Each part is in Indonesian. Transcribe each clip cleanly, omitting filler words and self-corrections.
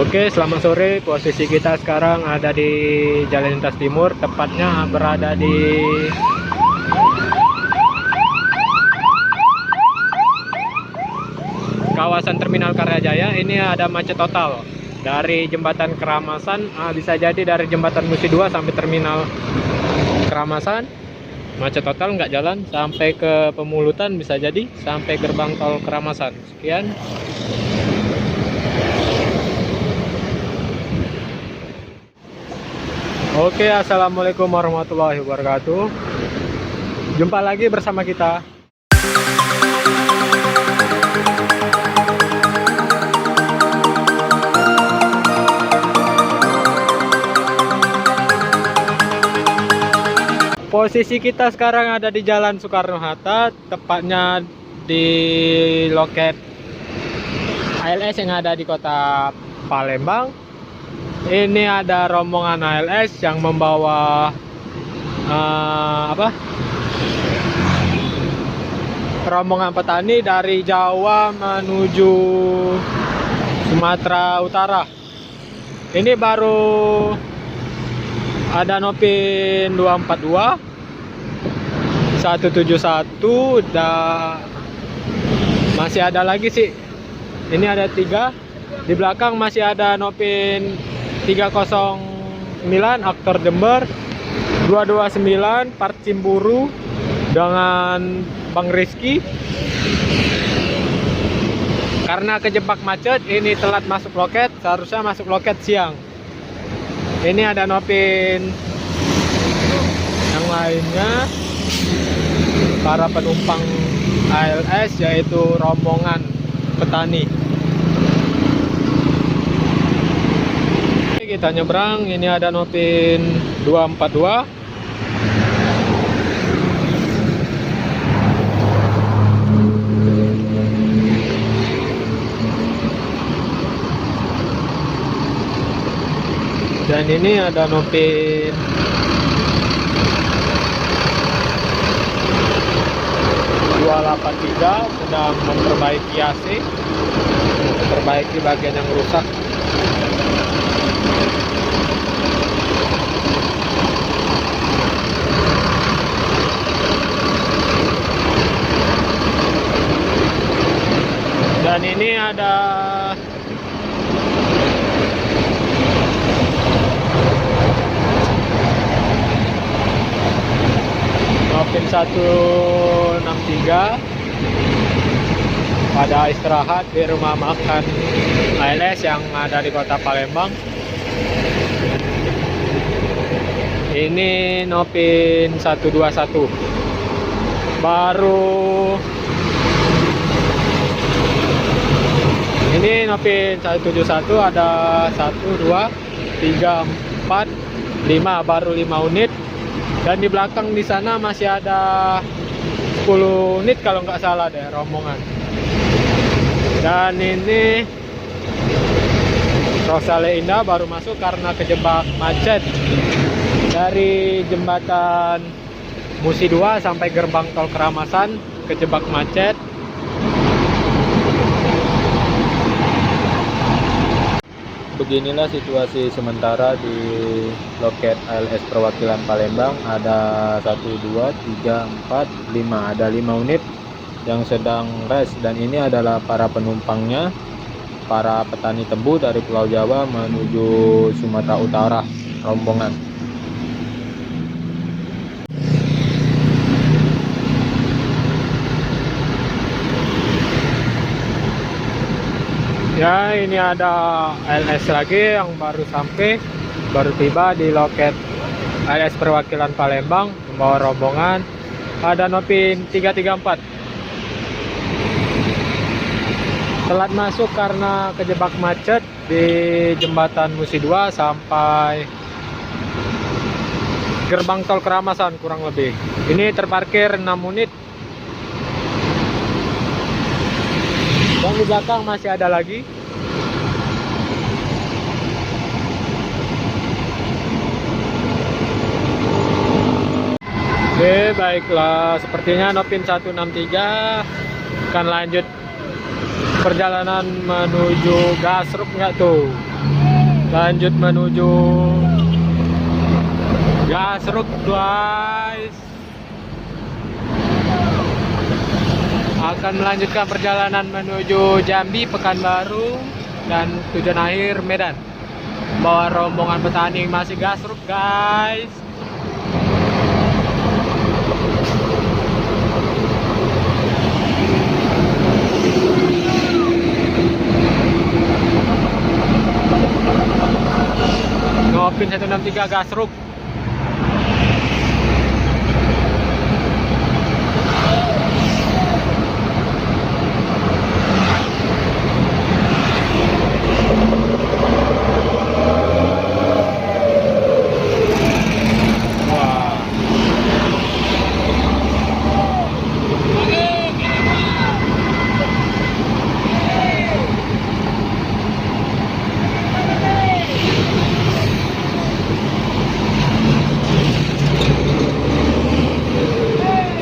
Oke, selamat sore. Posisi kita sekarang ada di Jalan Lintas Timur, tepatnya berada di kawasan Terminal Karyajaya. Ini ada macet total dari Jembatan Keramasan, bisa jadi dari Jembatan Musi 2 sampai Terminal Keramasan. Macet total, nggak jalan sampai ke Pemulutan, bisa jadi sampai gerbang tol Keramasan. Sekian. Oke, assalamualaikum warahmatullahi wabarakatuh. Jumpa lagi bersama kita. Posisi kita sekarang ada di Jalan Soekarno-Hatta, tepatnya di loket ALS yang ada di kota Palembang. Ini ada rombongan ALS yang membawa rombongan petani dari Jawa menuju Sumatera Utara. Ini baru ada Nopin 242 171 dan masih ada lagi sih. Ini ada 3. Di belakang masih ada Nopin 309 Aktor Jember, 229 Part Cimburu dengan Bang Rizky. Karena kejebak macet, ini telat masuk loket, seharusnya masuk loket siang. Ini ada Nopin yang lainnya, para penumpang ALS, yaitu rombongan petani. Kita nyebrang, ini ada Nopin 242. Dan ini ada Nopin 283 sedang memperbaiki AC, memperbaiki bagian yang rusak. Dan ini ada Nopin 163 pada istirahat di rumah makan ALS yang ada di kota Palembang. Ini Nopin 121 baru. Ini Nopin 171 ada 1, 2, 3, 4, 5, baru 5 unit. Dan di belakang di sana masih ada 10 unit kalau nggak salah deh rombongan. Dan ini Rosale Indah baru masuk karena kejebak macet dari Jembatan Musi 2 sampai gerbang tol Keramasan, kejebak macet. Beginilah situasi sementara di loket ALS perwakilan Palembang. Ada 1, 2, 3, 4, 5. Ada 5 unit yang sedang rest. Dan ini adalah para penumpangnya, para petani tebu dari Pulau Jawa menuju Sumatera Utara, rombongan. Ya, ini ada ALS lagi yang baru sampai, baru tiba di loket ALS perwakilan Palembang membawa rombongan. Ada Nopin 334 telat masuk karena kejebak macet di Jembatan Musi 2 sampai gerbang tol Keramasan kurang lebih. Ini terparkir 6 unit. Dan di belakang masih ada lagi. Oke, baiklah. Sepertinya Nopin 163 akan lanjut perjalanan menuju Gasruk nggak tuh? lanjut menuju Gasruk guys. Akan melanjutkan perjalanan menuju Jambi, Pekanbaru, dan tujuan akhir Medan. Bawa rombongan petani masih Gasruk guys. Ngopin 163 Gasruk.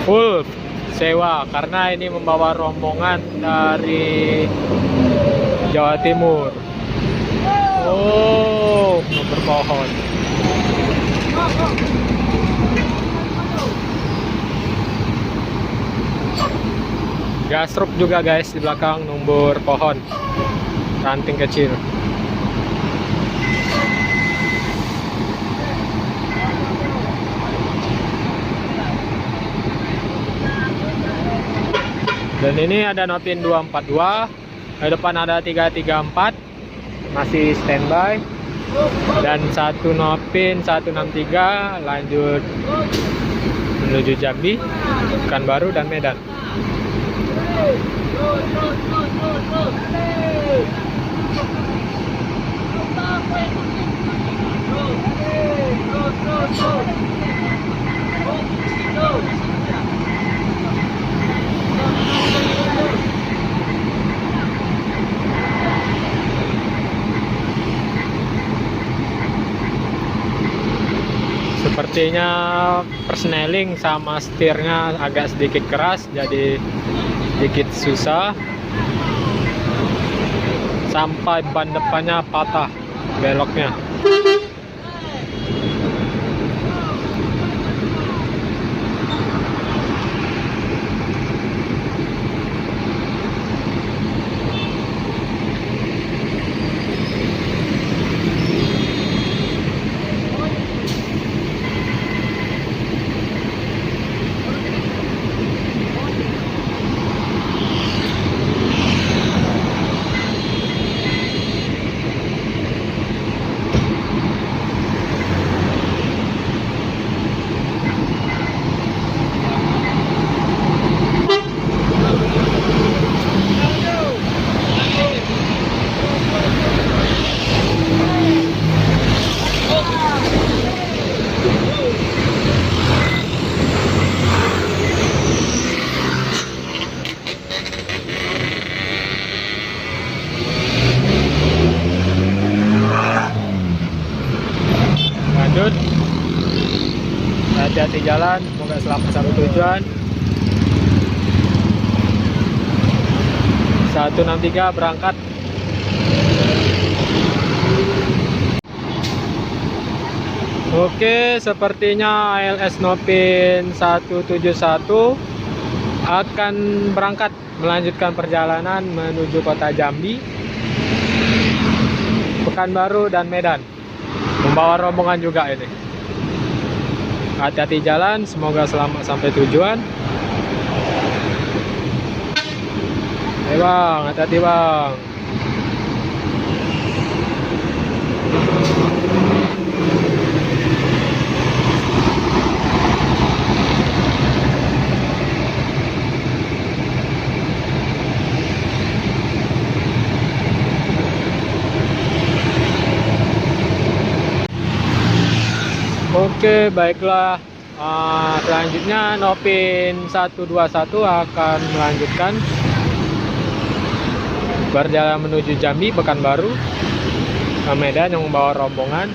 Full sewa karena ini membawa rombongan dari Jawa Timur. Oh, berpohon. Gasruk juga guys, di belakang number pohon ranting kecil. Dan ini ada Nopin 242, di depan ada 334 masih standby, dan satu Nopin 163 lanjut menuju Jambi, Pekanbaru, dan Medan. Sepertinya persneling sama setirnya agak sedikit keras, jadi sedikit susah. Sampai ban depannya patah beloknya. Lanjut, hati-hati jalan, semoga selamat sampai tujuan. 163 berangkat. Oke, sepertinya ALS Nopin 171 akan berangkat melanjutkan perjalanan menuju kota Jambi, Pekanbaru, dan Medan. Membawa rombongan juga ini. Hati-hati jalan, semoga selamat sampai tujuan. Ayo bang, hati-hati bang. Oke, baiklah. Selanjutnya Nopin 121 akan melanjutkan berjalan menuju Jambi, Pekanbaru, ke Medan yang membawa rombongan.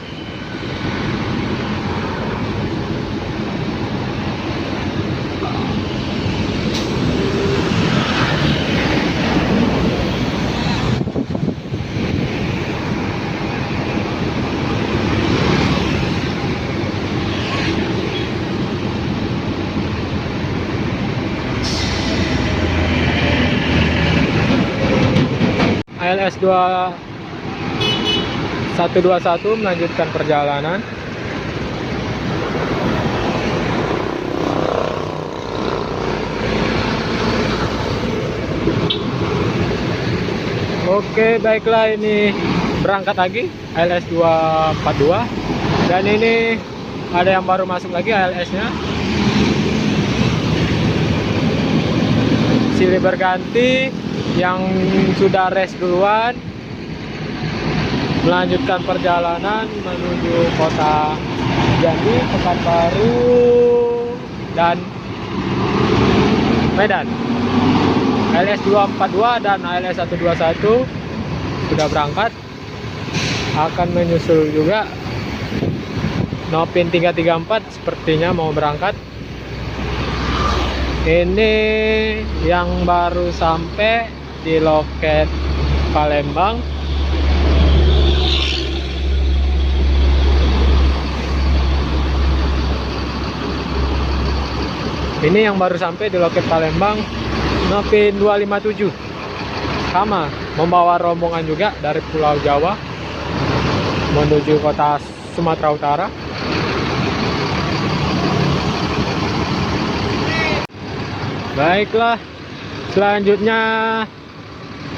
121 melanjutkan perjalanan. Oke, baiklah, ini berangkat lagi ALS 242 dan ini ada yang baru masuk lagi ALS nya, silih berganti. Yang sudah rest duluan melanjutkan perjalanan menuju kota Jambi, Pekanbaru, dan Medan. ALS 242 dan ALS 121 sudah berangkat, akan menyusul juga. Nopin 334 sepertinya mau berangkat. Ini yang baru sampai di loket Palembang. Ini yang baru sampai di loket Palembang, Nopin 257. Sama, membawa rombongan juga dari Pulau Jawa menuju kota Sumatera Utara. Baiklah, selanjutnya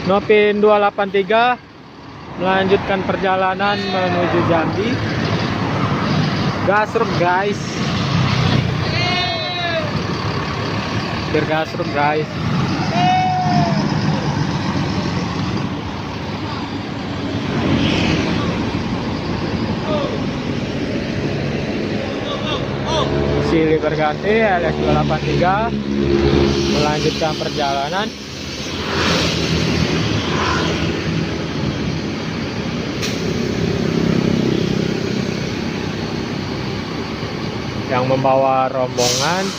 Nopin 283 melanjutkan perjalanan menuju Jambi. Gasruk guys, bergasruk guys. Silih berganti ALS 283 melanjutkan perjalanan. Yang membawa rombongan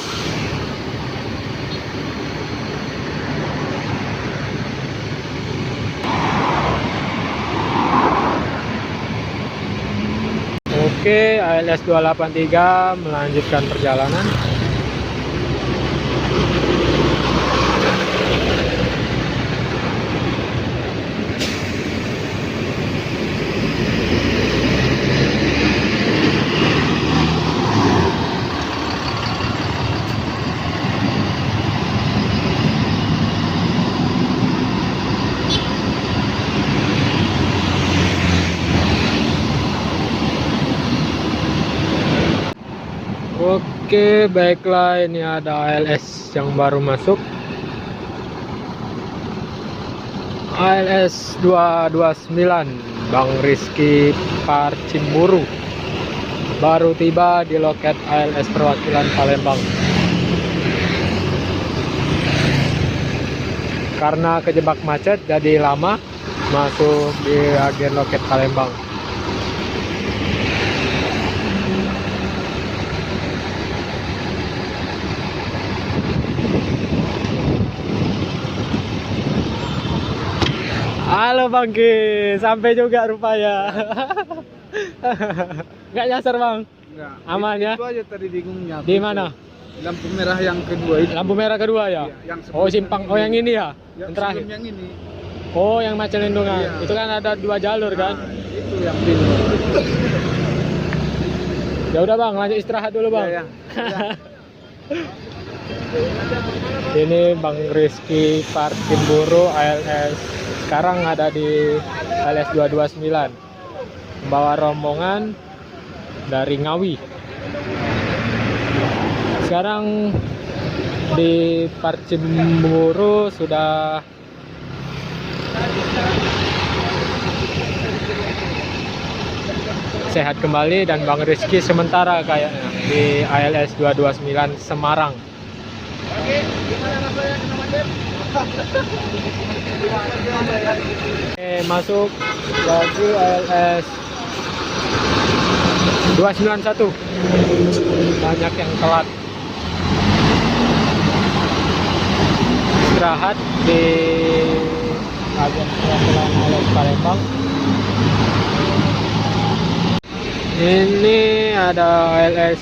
Oke, ALS 283 melanjutkan perjalanan. Oke, baiklah, ini ada ALS yang baru masuk. ALS 229 Bang Rizky Parcimburu baru tiba di loket ALS perwakilan Palembang. Karena kejebak macet jadi lama masuk di agen loket Palembang. Halo Bang Ki, sampai juga rupanya. Nggak nyasar Bang? Enggak. Aman ya? Itu aja tadi bingungnya. Di mana? Lampu merah yang kedua itu. Lampu merah kedua ya? Iya, yang Oh simpang, oh yang ini ya? Yang terakhir? Yang ini. Oh yang macet lindungan, Iya. itu kan ada 2 jalur kan? Itu yang bingung. Ya udah Bang, lanjut istirahat dulu Bang. Ya, ya. Ini Bang Rizky Parcimburu ALS, sekarang ada di ALS 229, membawa rombongan dari Ngawi. Sekarang di Parcimburu sudah sehat kembali, dan Bang Rizky sementara kayaknya di ALS 229 Semarang. Masuk lagi ALS 291, banyak yang telat istirahat di agen perwakilan ALS Palembang. Ini ada ALS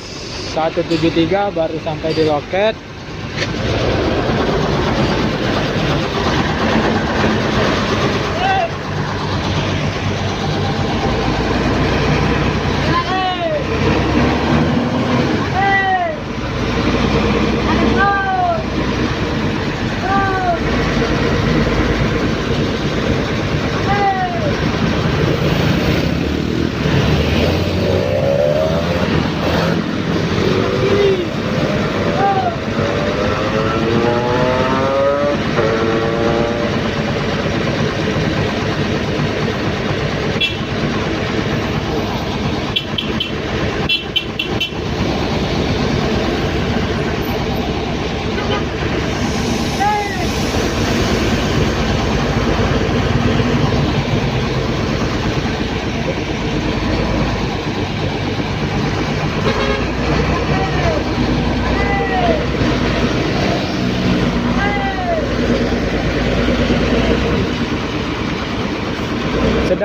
173 baru sampai di loket.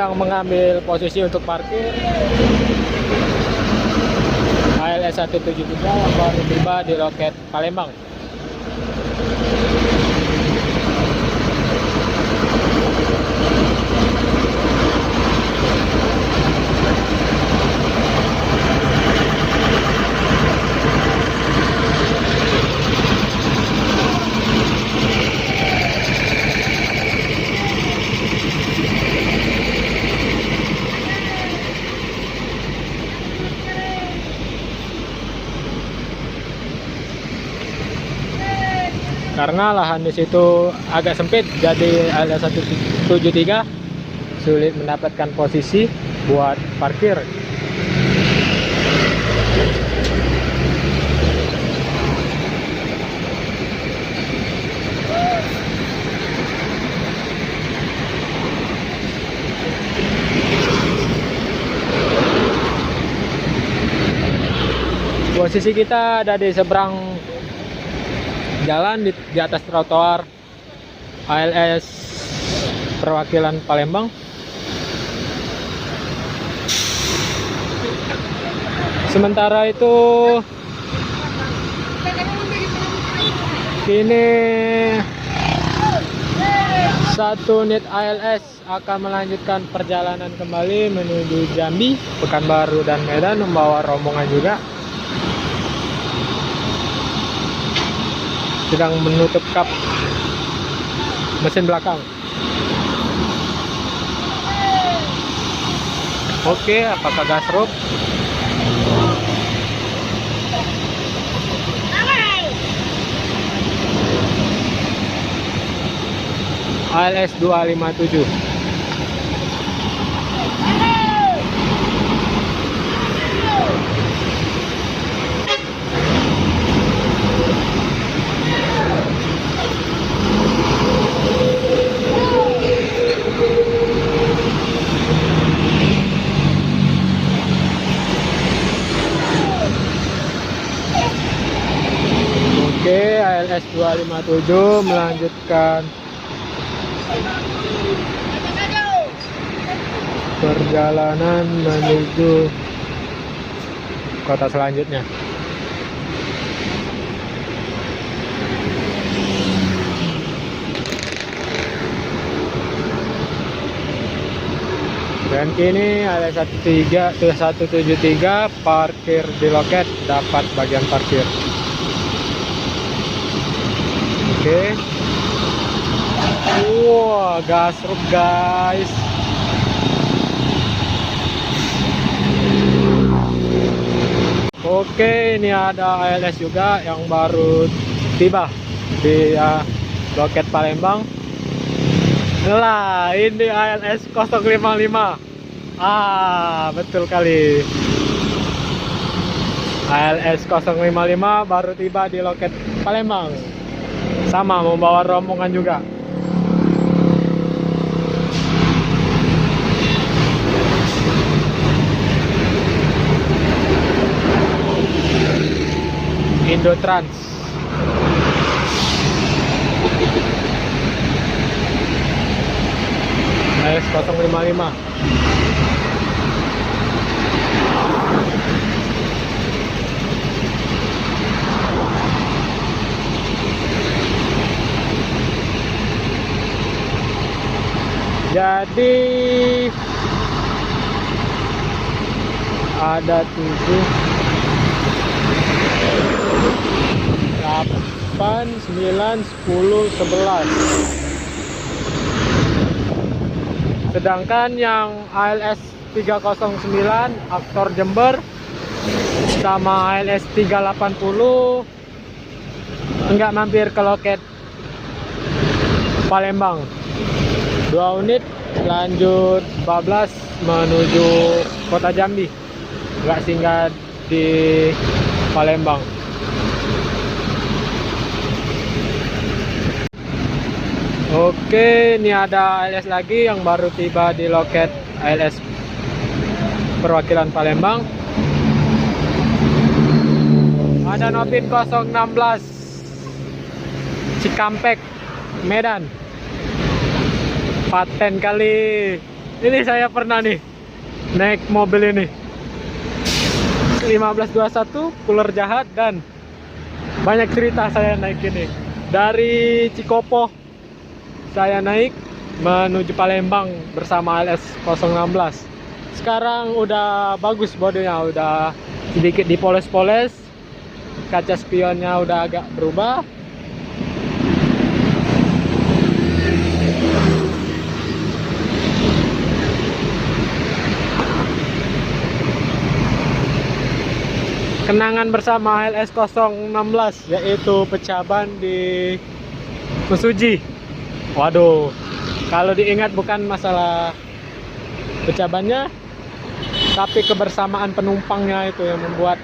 sedang mengambil posisi untuk parkir. ALS 173 yang baru tiba di loket Palembang. Karena lahan di situ agak sempit, jadi ALS 173 sulit mendapatkan posisi buat parkir. Posisi kita ada di seberang jalan di atas trotoar ALS perwakilan Palembang. Sementara itu kini 1 unit ALS akan melanjutkan perjalanan kembali menuju Jambi, Pekanbaru dan Medan, membawa rombongan juga. Sedang menutup kap mesin belakang. Oke, apakah gasruk? ALS 257. Oke, ALS 257 melanjutkan perjalanan menuju kota selanjutnya. Dan kini ALS 173 parkir di loket, dapat bagian parkir. Oke. Wah, gasruk guys. Oke, ini ada ALS juga yang baru tiba di loket Palembang. Lah, ini ALS 055. Betul kali. ALS 055 baru tiba di loket Palembang. Sama membawa rombongan juga. Indotrans. ALS 055. Jadi ada 7, 8, 9, 10, 11. Sedangkan yang ALS 309 Aktor Jember sama ALS 380 enggak mampir ke loket Palembang. 2 unit lanjut bablas menuju kota Jambi, nggak singgah di Palembang. Oke, ini ada ALS lagi yang baru tiba di loket ALS perwakilan Palembang. Ada Nopin 016 Cikampek, Medan. Paten kali. Ini saya pernah nih naik mobil ini 1521 cooler jahat, dan banyak cerita saya naik ini. Dari Cikopo saya naik menuju Palembang bersama LS 016. Sekarang udah bagus bodinya, udah sedikit dipoles-poles, kaca spionnya udah agak berubah. Kenangan bersama LS 016 yaitu pecah ban di Mesuji. Waduh, kalau diingat bukan masalah pecah bannya, tapi kebersamaan penumpangnya itu yang membuat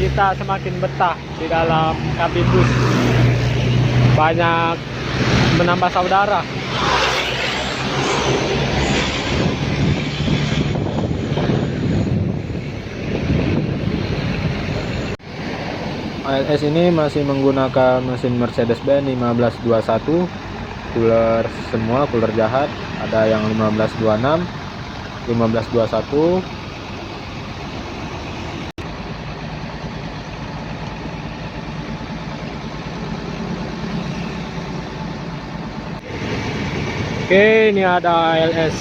kita semakin betah di dalam kabin bus. Banyak menambah saudara. ALS ini masih menggunakan mesin Mercedes-Benz 1521, cooler semua, cooler jahat. Ada yang 1526, 1521. Oke, ini ada ALS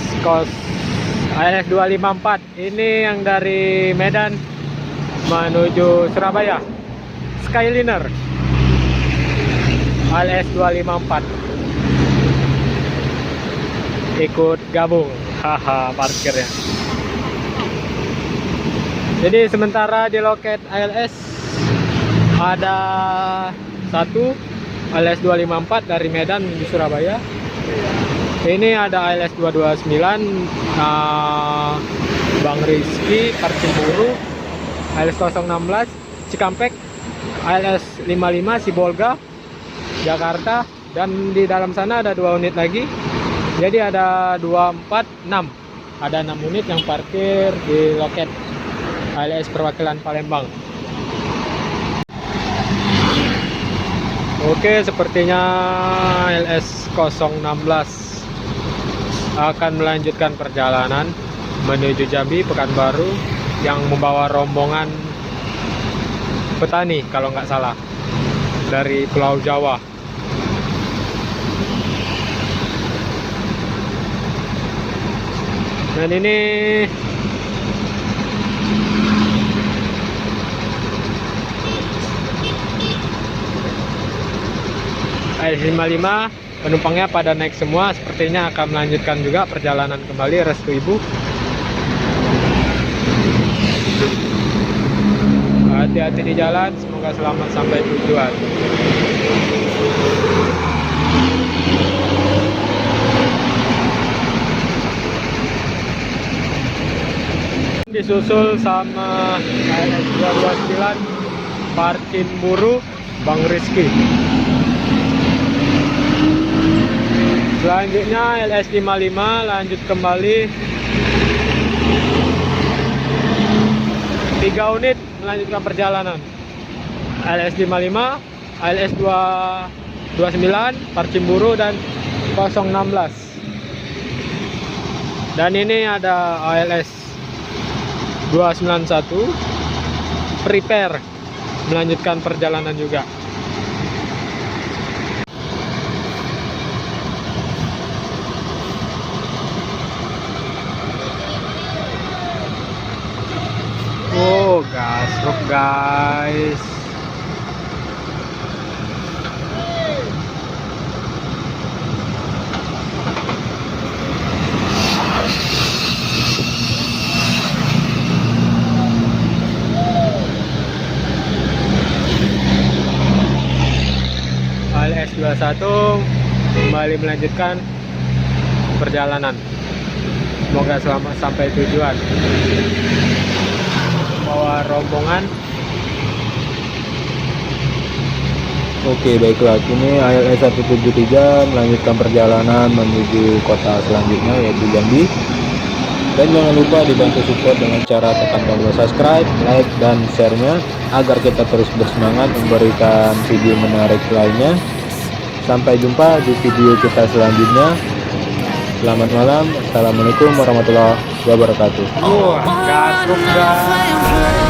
254. Ini yang dari Medan menuju Surabaya. Skyliner ALS 254 ikut gabung, haha, parkirnya. Jadi sementara di loket ALS ada satu ALS 254 dari Medan menuju Surabaya. Ini ada ALS 229 Bang Rizky Parcimburu, ALS 016 Cikampek, ALS 55 Sibolga Jakarta, dan di dalam sana ada 2 unit lagi. Jadi ada 246, ada 6 unit yang parkir di loket ALS perwakilan Palembang. Oke, sepertinya ALS 016 akan melanjutkan perjalanan menuju Jambi, Pekanbaru, yang membawa rombongan petani kalau nggak salah dari Pulau Jawa. Dan ini ALS55, penumpangnya pada naik semua, sepertinya akan melanjutkan juga perjalanan kembali. Restu Ibu. Hati-hati di jalan, semoga selamat sampai tujuan. Disusul sama ALS 229 Parcimburu Bang Rizky. Selanjutnya LS 55 lanjut kembali, 3 unit melanjutkan perjalanan. LS 55, LS 229 Parcimburu dan 016. Dan ini ada ALS 291 Prepare melanjutkan perjalanan juga. Oh, gasrok guys. ALS 21 kembali melanjutkan perjalanan. Semoga selamat sampai tujuan. Bawa rombongan. Oke, baiklah, kini ALS 173 melanjutkan perjalanan menuju kota selanjutnya yaitu Jambi. Dan jangan lupa dibantu support dengan cara tekan tombol subscribe, like, dan share-nya agar kita terus bersemangat memberikan video menarik lainnya. Sampai jumpa di video kita selanjutnya. Selamat malam. Assalamualaikum warahmatullahi wabarakatuh. Wah, gasok dah.